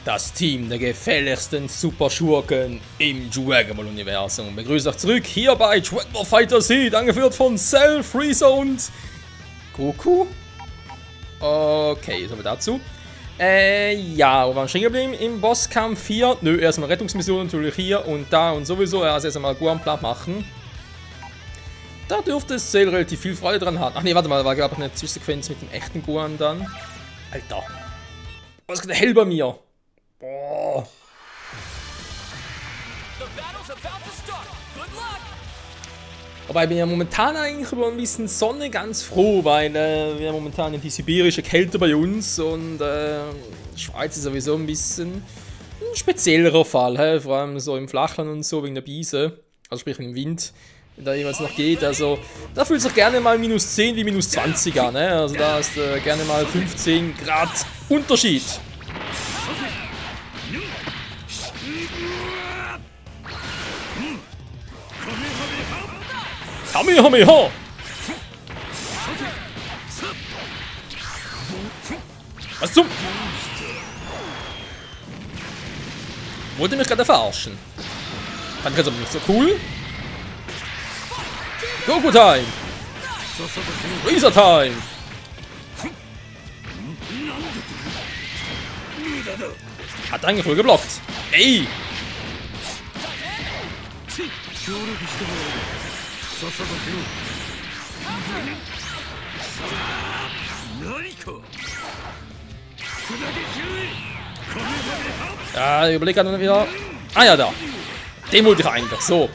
Das Team der gefährlichsten Super-Schurken im Dragon Ball Universum begrüßt euch zurück hier bei Dragon Ball Fighter Z, angeführt von Cell, Freezer und Goku. Okay, so viel dazu. Ja, wir waren stehen geblieben im Bosskampf hier. Nö, erstmal Rettungsmission natürlich hier und da und sowieso. Also erstmal Guan platt machen. Da dürfte es Cell relativ viel Freude dran haben. Ach nee, warte mal, war glaube ich eine Zwischensequenz mit dem echten Guan dann. Alter. Was ist denn hell bei mir? Boah. Aber ich bin ja momentan eigentlich über ein bisschen Sonne ganz froh, weil wir haben momentan die sibirische Kälte bei uns und Schweiz ist sowieso ein bisschen ein speziellerer Fall, vor allem so im Flachland und so wegen der Biese, also sprich im Wind, wenn da jemals noch geht, also da fühlt sich gerne mal minus 10 wie minus 20 an, also da ist gerne mal 15 Grad Unterschied. Kamehameha! Was zum? Wollt ihr mich gerade verarschen? Fand ich jetzt aber nicht so cool. Goku Time! Freezer Time! Hat eigentlich voll geblockt. Ey! Ja, ich überlege gerade wieder. Ah ja, da. Den wollte ich eigentlich. So.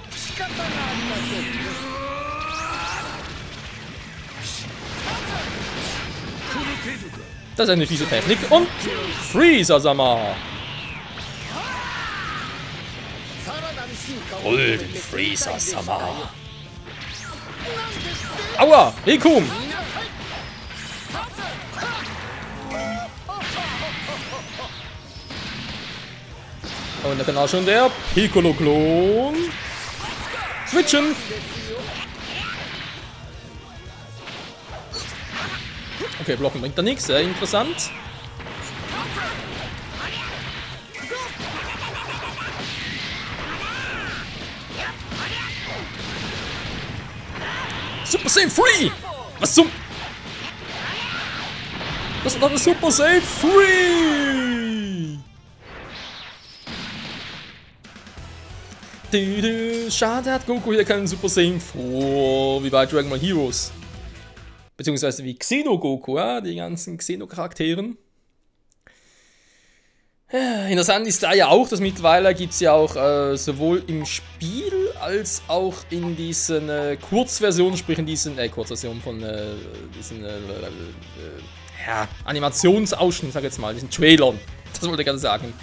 Das ist eine fiese Technik. Und Freezer-Sama. Golden Freezer-Sama. Aua, Rikum! Und da kann auch schon der Piccolo-Klon switchen. Okay, blocken bringt da nichts, sehr interessant. Super Saiyan Free! Was zum? Das ist doch eine Super Saiyan Free! Schade, hat Goku hier keinen Super Saiyan vor, wie bei Dragon Ball Heroes. Beziehungsweise wie Xeno Goku, ja, die ganzen Xeno-Charakteren. Interessant ist da ja auch, dass mittlerweile gibt es ja auch sowohl im Spiel als auch in diesen Kurzversionen, sprich in diesen Kurzversionen von diesen ja, Animationsausschnitten, sag ich jetzt mal, diesen Trailern. Das wollte ich gerade sagen.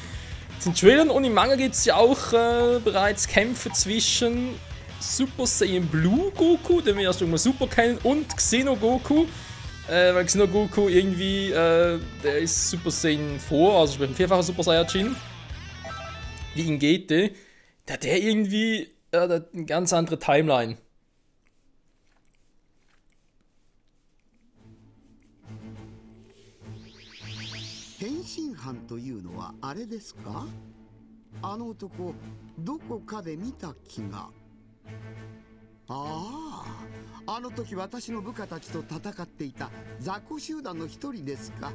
Diesen Trailern und im Manga gibt es ja auch bereits Kämpfe zwischen Super Saiyan Blue Goku, den wir erst irgendwann Super kennen, und Xeno Goku. Weil Xeno Goku irgendwie, der ist Super Saiyan 4, also sprich ein vierfacher Super Saiyajin. Wie in GT. Der hat irgendwie eine ganz andere Timeline. Henshinhan というのはあれですか? あの男どこかで見た気が。ああ、あの時私の部下たちと戦っていた雑魚集団の一人ですか。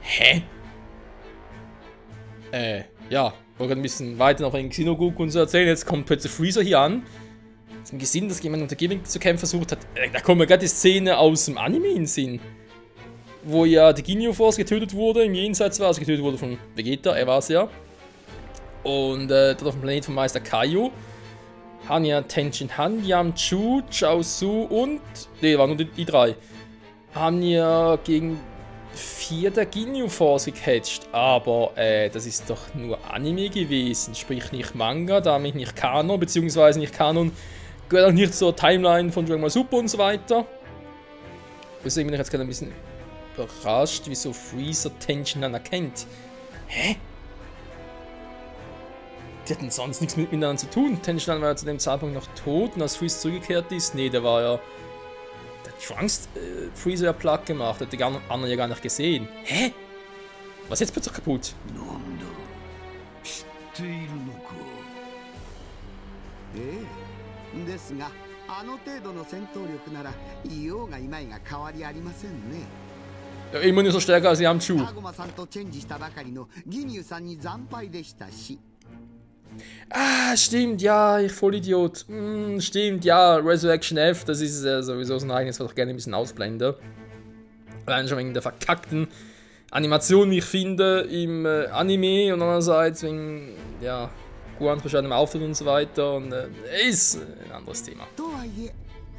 Hä? Ja, ich wollte ein bisschen weiter noch wegen Xeno Goku und so erzählen. Jetzt kommt plötzlich Freezer hier an. Ist ihm gesehen, dass jemand unter Gaming zu kämpfen versucht hat. Da kommt mir gerade die Szene aus dem Anime in den Sinn. Wo ja die Ginyu Force getötet wurde, im Jenseits war, also getötet wurde von Vegeta, er war es ja. Und dort auf dem Planet von Meister Kaio. Hanya Tenshin Han, Yamchu, Chaozu und. Ne, waren nur die drei. Haben ja gegen 4 der Ginyu Force gecatcht. Aber das ist doch nur Anime gewesen. Sprich nicht Manga, damit nicht Kanon, beziehungsweise nicht Kanon. Gehört auch nicht zur Timeline von Dragon Ball Super und so weiter. Deswegen bin ich jetzt gerade ein bisschen überrascht, wieso Freezer Tenshin Han erkennt. Hä? Die hatten sonst nichts miteinander zu tun. Tenshin Han war ja zu dem Zeitpunkt noch tot und als Freezer zurückgekehrt ist, nee, der war ja... Der Trunks Freezer ja platt gemacht, hat die anderen ja gar nicht gesehen. Hä? Was ist jetzt plötzlich kaputt? なんだ知っているのか。ええ、ですがあの程度の戦闘力ならいようがいまいが変わりありませんね。 Ja, immer nur so stärker als Yamchu. タゴマさんとチェンジしたばかりのギニューさんに惨敗でしたし。 Ah, stimmt, ja, ich Vollidiot. Stimmt, ja, Resurrection F, das ist sowieso so ein eigenes, was ich gerne ein bisschen ausblende. Allein schon wegen der verkackten Animation, wie ich finde, im Anime und andererseits wegen, ja, Guan verschiedenem Auftritt und so weiter und ist ein anderes Thema. とはいえ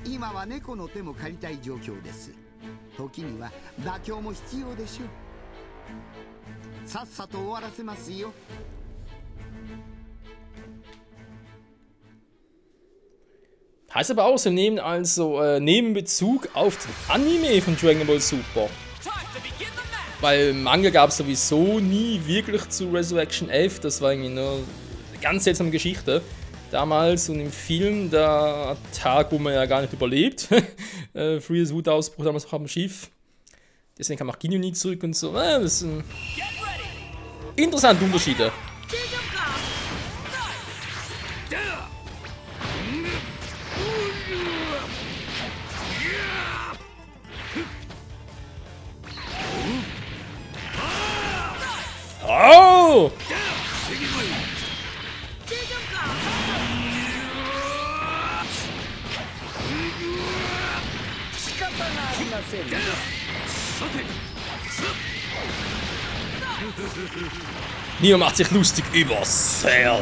今は猫の手も借りたい状況です。時には妥協も必要でしょう。さっさと終わらせますよ。 Heißt aber auch, sie nehmen also nehmen Bezug auf den Anime von Dragon Ball Super. Weil Manga gab es sowieso nie wirklich zu Resurrection F, das war irgendwie nur eine ganz seltsame Geschichte. Damals und im Film, da Tag, wo man ja gar nicht überlebt. Frühes Wutausbruch damals auch am Schiff. Deswegen kam auch Ginyu nie zurück und so. Das sind interessante Unterschiede. Oh! Niemand macht sich lustig über Cell.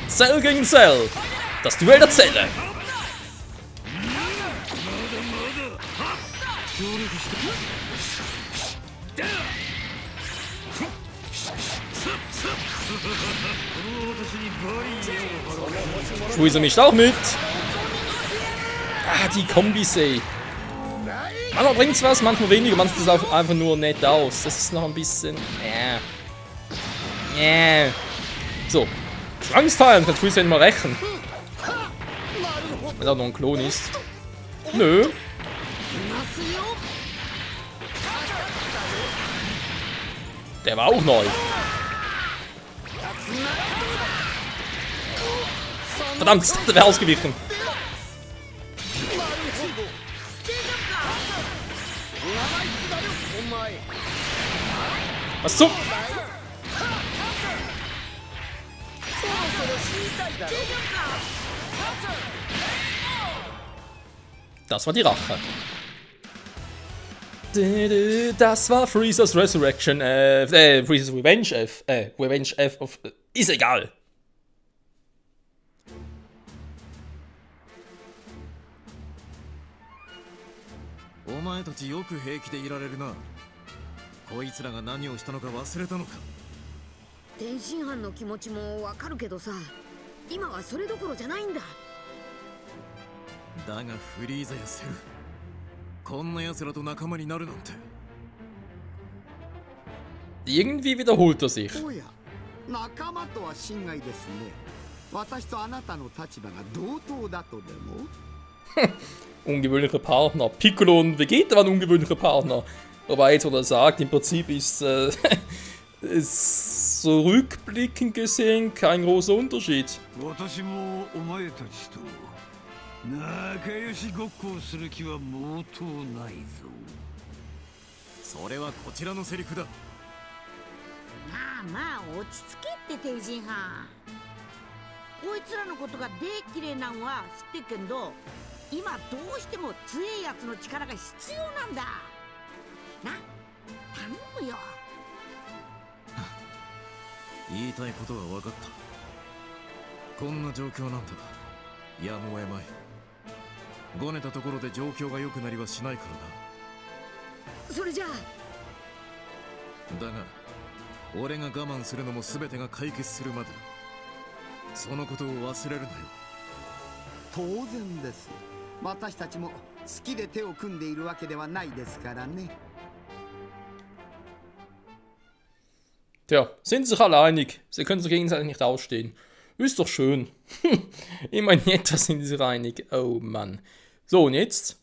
Cell gegen Cell. Das Duell der Zelle. Freezer mischt auch mit. Ah, die Kombis, ey. Manchmal bringt's was, manchmal weniger, manchmal sieht es auch einfach nur nett aus. Das ist noch ein bisschen. So. Schwangsteilen, kann Freezer nicht mal rächen. Wenn er noch ein Klon ist. Nö. Der war auch neu. Verdammt, der wäre ausgewichen. Was zum? Das war die Rache. Das war Freezers Resurrection, Freezers Revenge F, Revenge F of, ist egal. Irgendwie wiederholt er sich. おや、仲間とは心外ですね。私とあなたの立場が同等だとでも？ Ungewöhnlicher Partner. Piccolo und Vegeta waren ungewöhnliche Partner. Wobei jetzt, wo er sagt, im Prinzip ist so rückblickend gesehen kein großer Unterschied. 私もお前たちと仲良しごっこをする気は毛頭ないぞ。それはこちらのセリフだ。まあまあ落ち着けって天津飯。こいつらのことができれいなんは知ってっけんど、今どうしても強いやつの力が必要なんだ。な、頼むよ。言いたいことは分かった。こんな状況なんだ。やむを得まい。ごねたところで状況が良くなりはしないからな。それじゃあ。だが、俺が我慢するのも全てが解決するまで。そのことを忘れるなよ。当然です。私たちも好きで手を組んでいるわけではないですからね。 Tja, sind sich alle einig. Sie können sich gegenseitig nicht ausstehen. Ist doch schön. Immerhin etwas sind sie sich einig. Oh Mann. So, und jetzt?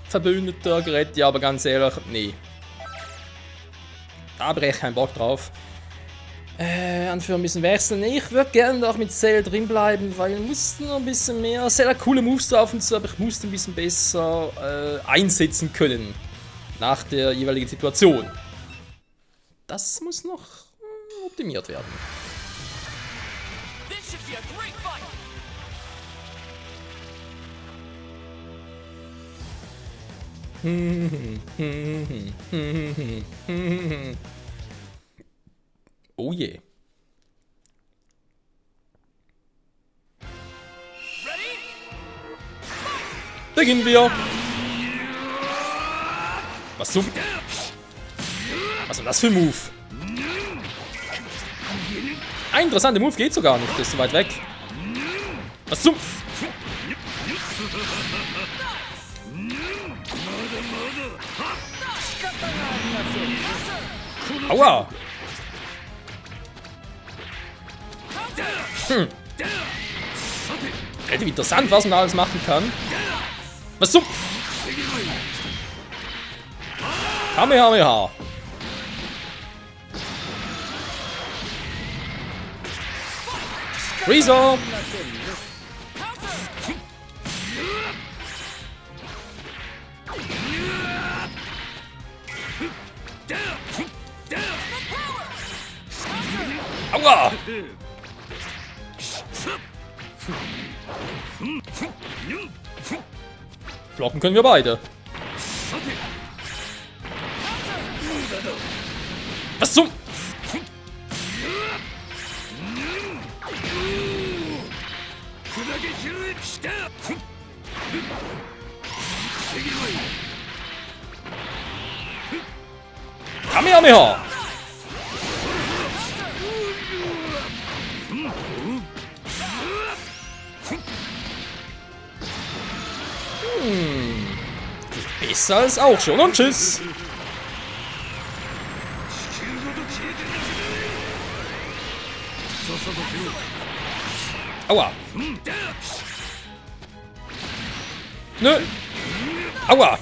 Verbündeter gerät, ja, aber ganz ehrlich, nee. Da habe ich echt keinen Bock drauf. Anführer ein bisschen wechseln. Ich würde gerne auch mit Cell drin bleiben, weil ich musste noch ein bisschen mehr. Cell hat coole Moves drauf und so, aber ich musste ein bisschen besser einsetzen können. Nach der jeweiligen Situation. Das muss noch optimiert werden. Oh je. Beginnen wir. Was zum? Was ist denn das für ein Move? Ein interessanter Move geht sogar nicht, der ist so weit weg. Was zum? Aua! Relativ interessant, was man alles machen kann. Was zum? Kamehameha! Freezer! Aua! Blocken können wir beide. Was zum? Kamehameha! Besser als auch schon und tschüss! Aua! Nö! Aua!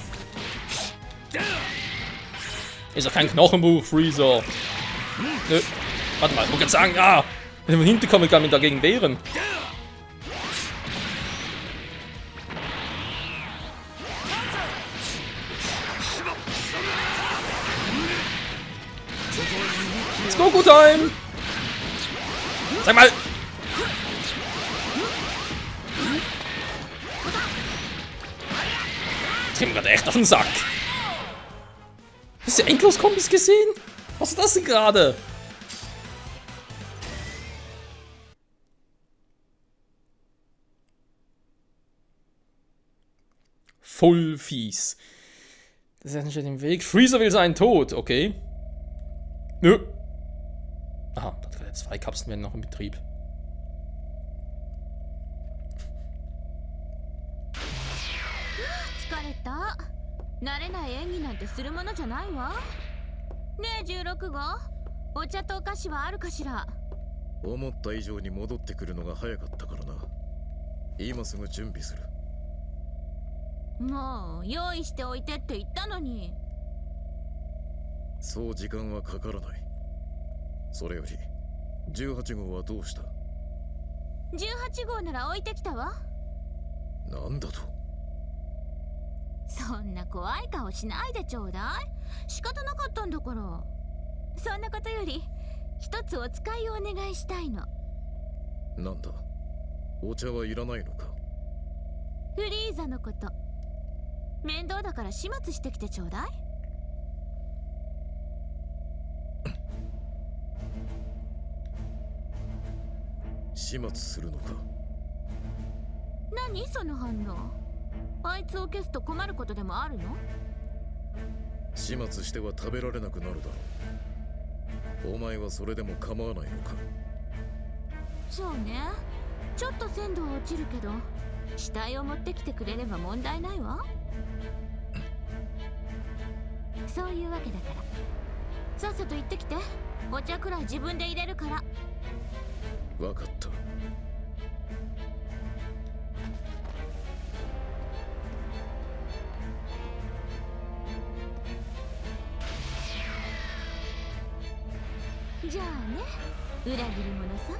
Ist doch kein Knochenbruch, Freezer! Nö! Warte mal, ich wollte gerade sagen, wenn ich von hinten komme, kann ich mich dagegen wehren. Let's go, good time! Sag mal! Das geht mir gerade echt auf den Sack. Hast du Endlos-Kombis gesehen? Was ist das denn gerade? Voll fies. Das ist nicht im Weg. Freezer will seinen Tod, okay. Nö. Aha, 2 Kapseln werden noch in Betrieb.思った以上に戻ってくるのが早かったからな。今すぐ準備する。もう用意しておいてって言ったのに。そう時間はかからない。それより18号はどうした？ 18号なら置いてきたわ。なんだと？そんな怖い顔しないでちょうだい。仕方なかったんだから。そんなことより一つお使いをお願いしたいの。なんだ？お茶はいらないのか？フリーザのこと。面倒だから始末してきてちょうだい。始末するのか？何その反応？あいつを消すと困ることでもあるの？始末しては食べられなくなるだろう。お前はそれでも構わないのか？そうね。ちょっと鮮度は落ちるけど、死体を持ってきてくれれば問題ないわ。そういうわけだから、さっさと行ってきて。お茶くらい自分で入れるから。わかった。じゃあね、裏切り者さん。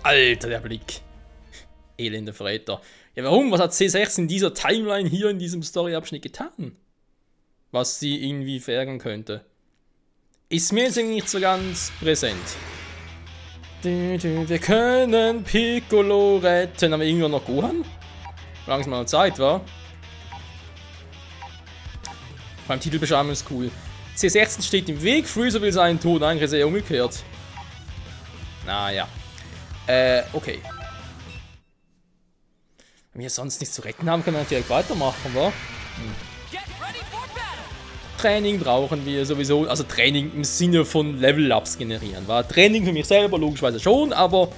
Alter, der Blick. Elender Verräter. Ja, warum? Was hat C6 in dieser Timeline hier in diesem Storyabschnitt getan? Was sie irgendwie verärgern könnte. Ist mir jetzt irgendwie nicht so ganz präsent. Wir können Piccolo retten. Haben wir irgendwann noch Gohan? Solange es mal noch Zeit war. Beim Titelbeschreibung ist cool. C16 steht im Weg, Freezer will seinen Tod, eigentlich sehr umgekehrt. Naja. Okay. Wenn wir sonst nichts zu retten haben, können wir direkt weitermachen, wa? Training brauchen wir sowieso, also Training im Sinne von Level-Ups generieren, wa? Training für mich selber logischerweise schon, aber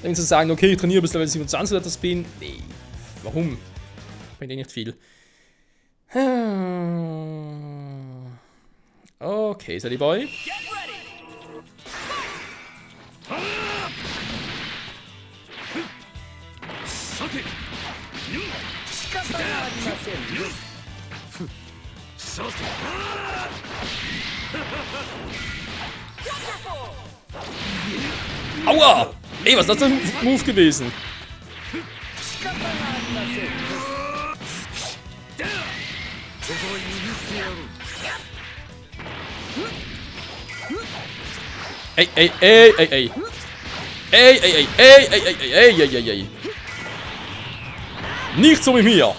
dann zu sagen, okay, ich trainiere bis Level 27 oder das bin, nee. Warum? Bringt eh nicht viel. Okay, Sally Boy. Aua! Ey, was ist das für ein Move gewesen? Ey, ey, ey, ey, ey. Ey, ey, ey, ey, ey, ey, ey, ey, ey, ey. Nicht so wie mir.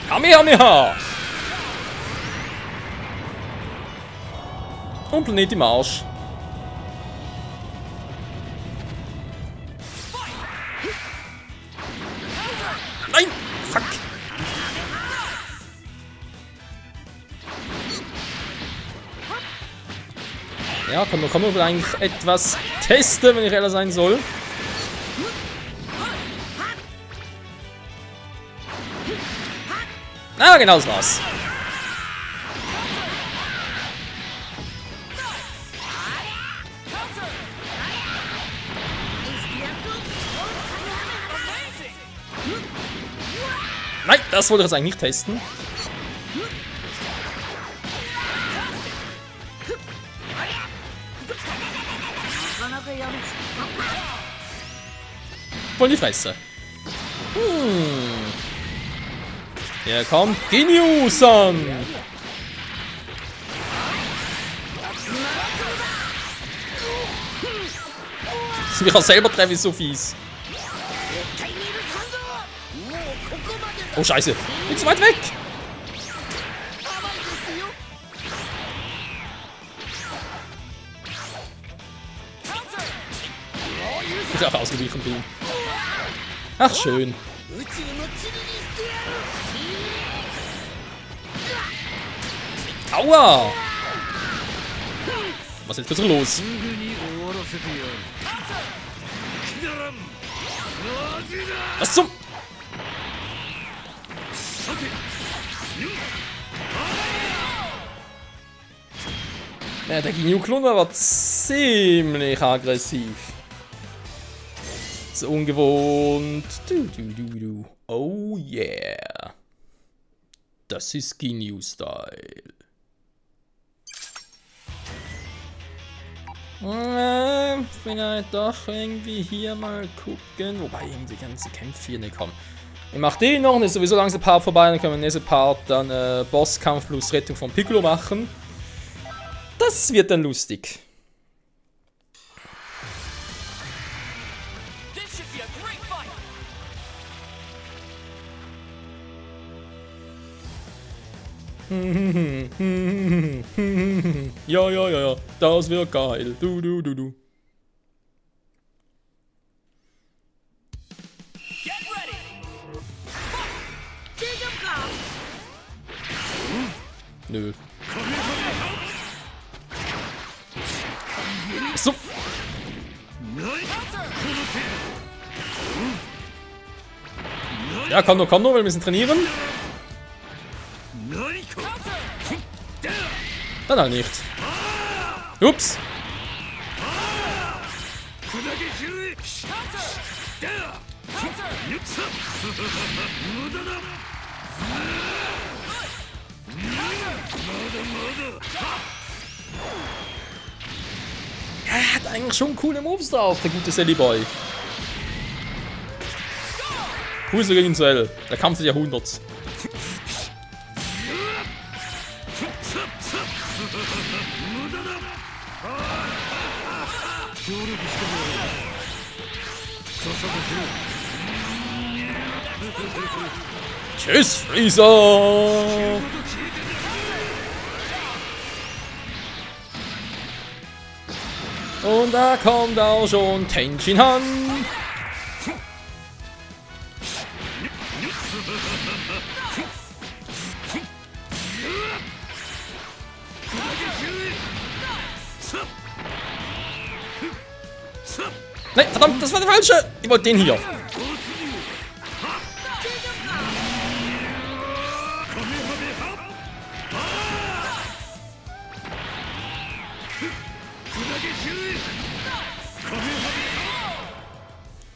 Kamehameha. Und Planet im Arsch. Nein! Fuck! Ja, kann man wohl eigentlich etwas testen, wenn ich ehrlich sein soll. Ah, genau das war's. Nein, das wollte ich jetzt eigentlich nicht testen. Voll die Fresse. Ja, komm, Ginyu-san! Das mich auch selber treffe, ist so fies. Oh, Scheiße. Bin zu weit weg. Ich auch ausgewichen bin. Ach, schön. Aua! Was ist jetzt bitte los? Was zum... Ja, der Ginyu-Klon war ziemlich aggressiv. So ungewohnt. Oh yeah. Das ist Ginyu-Style. Vielleicht doch irgendwie hier mal gucken. Wobei irgendwie die ganzen Kämpfe hier nicht kommen. Ich mach den noch, dann ist sowieso langsam der Part vorbei. Dann können wir im nächsten Part dann Bosskampf plus Rettung von Piccolo machen. Das wird dann lustig. Ja, ja, ja, ja, das wird geil. Du. Nö. So. Ja, komm nur, wir müssen trainieren. Dann halt nicht. Ups. Er hat eigentlich schon coole Moves drauf, der gute Sally Boy. Grüße gegen Cell, der Kampf des Jahrhunderts. Tschüss, Freezer! Und da kommt auch schon Tenshin Han. Nein, verdammt, das war der falsche! Ich wollte den hier.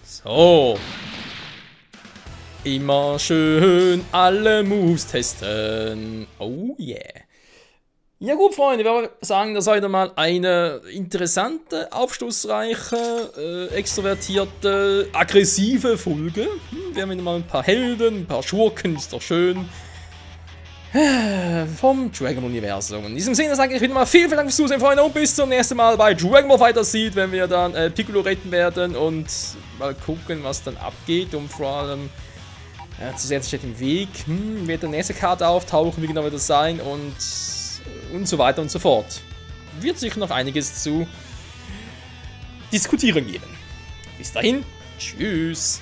So. Immer schön alle Moves testen. Oh yeah. Ja gut, Freunde, wir wollen sagen, das ist heute mal eine interessante, aufschlussreiche, extrovertierte, aggressive Folge. Wir haben wieder mal ein paar Helden, ein paar Schurken, ist doch schön. Vom Dragon-Universum. In diesem Sinne sage ich wieder mal vielen Dank fürs Zusehen, Freunde, und bis zum nächsten Mal bei Dragon Ball FighterZ, wenn wir dann Piccolo retten werden und mal gucken, was dann abgeht. Und vor allem, zu sehen steht im Weg, wird der nächste Karte auftauchen, wie genau wird das sein und so weiter und so fort. Wird sich noch einiges zu diskutieren geben. Bis dahin, tschüss.